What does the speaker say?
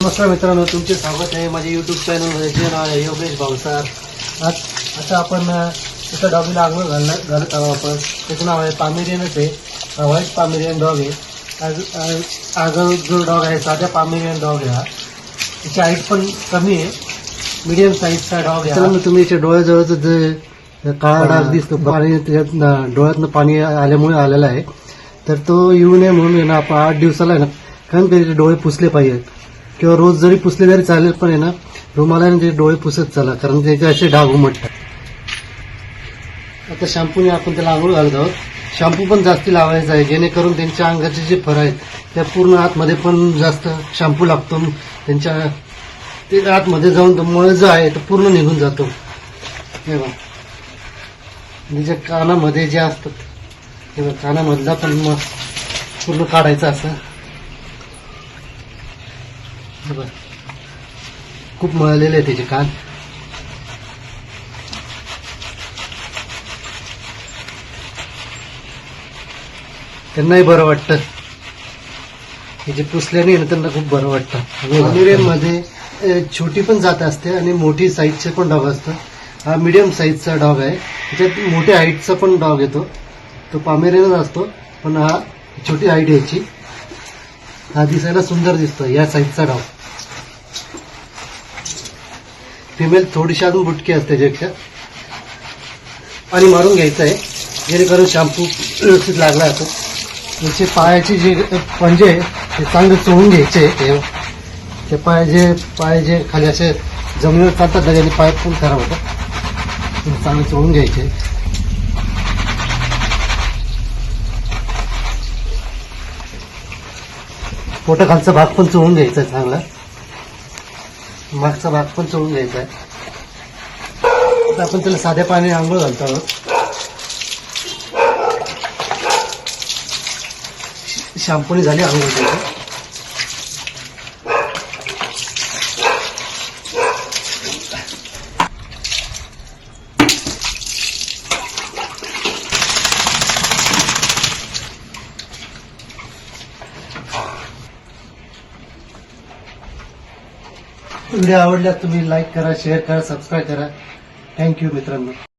नमस्कार मित्रांनो, तुमचे स्वागत आहे माझ्या यूट्यूब चॅनलमध्ये. जे नाव आहे योगेश भावसार. आज आता आपण एका डॉगीला आंघोळ घालत आहोत. आपण त्याचं नाव आहे पामेरियनच आहे. व्हाईट पामेरियन डॉग आहे. आगळ जो डॉग आहे साध्या पामेरियन डॉग आहे. हा त्याची हाईट पण कमी आहे, मीडियम साईजचा डॉग आहे. तर तुम्ही याच्या डोळ्याजवळचं जे काळा डाग दिसतो, पाणी त्याच्यात डोळ्यातनं पाणी आल्यामुळे आलेला आहे. तर तो येऊ नये म्हणून ना आपण 8 दिवसाला आहे ना कारण त्याचे डोळे पुसले पाहिजेत, किंवा रोज जरी पुसले तरी चालेल, पण आहे ना रुमालाने ते डोळे पुसत चला, कारण त्याचे असे डाग उमटतात. आता शॅम्पूने आपण त्याला आंघोळ घालत आहोत. शॅम्पू पण जास्ती लावायचा आहे, जेणेकरून त्यांच्या अंगाचे जे फर आहेत त्या पूर्ण आतमध्ये पण जास्त शॅम्पू लागतो. त्यांच्या ते आतमध्ये जाऊन तो मळ जो आहे तो पूर्ण निघून जातो. हे बघा, त्याच्या कानामध्ये जे असतात हे बघा, कानामधला पण मग पूर्ण काढायचं असं. खूप मळलेले आहे त्याचे कान. त्यांनाही बरं वाटतं, हे जे पुसल्याने ना त्यांना खूप बरं वाटतं. पामेरियन मध्ये छोटी पण जात असते आणि मोठी साईजचे पण डॉग असतं. हा मीडियम साईजचा डॉग आहे. त्याच्यात मोठ्या हाईटचा पण डॉग येतो, तो पामेरियनच असतो, पण हा छोटी हाईट याची. हा दिसायला सुंदर दिसतो या साईजचा डॉग. फिमेल थोडीशी अजून बुटकी असते त्याच्यापेक्षा. पाणी मारून घ्यायचं आहे जेणेकरून शॅम्पू व्यवस्थित लागला जातो. त्याचे पायाचे जे पंजे आहे ते चांगले चोळून घ्यायचे. ते पाय जे खाली असे जमिनीवर चालतात त्याच्याने पाय पण खराब होतात, चांगले चोळून घ्यायचे. पोटाखालचा भाग पण चोळून घ्यायचा आहे चांगला, मागचा भाग पण चोळून घ्यायचा आहे. आता आपण त्याला साध्या पाण्याने आंघोळ घालतो आहोत. शॅम्पूने झाली आंघोळ त्याची. व्हिडिओ आवडल्यास तुम्ही लाईक करा, शेअर करा, सबस्क्राईब करा. थँक्यू मित्रांनो.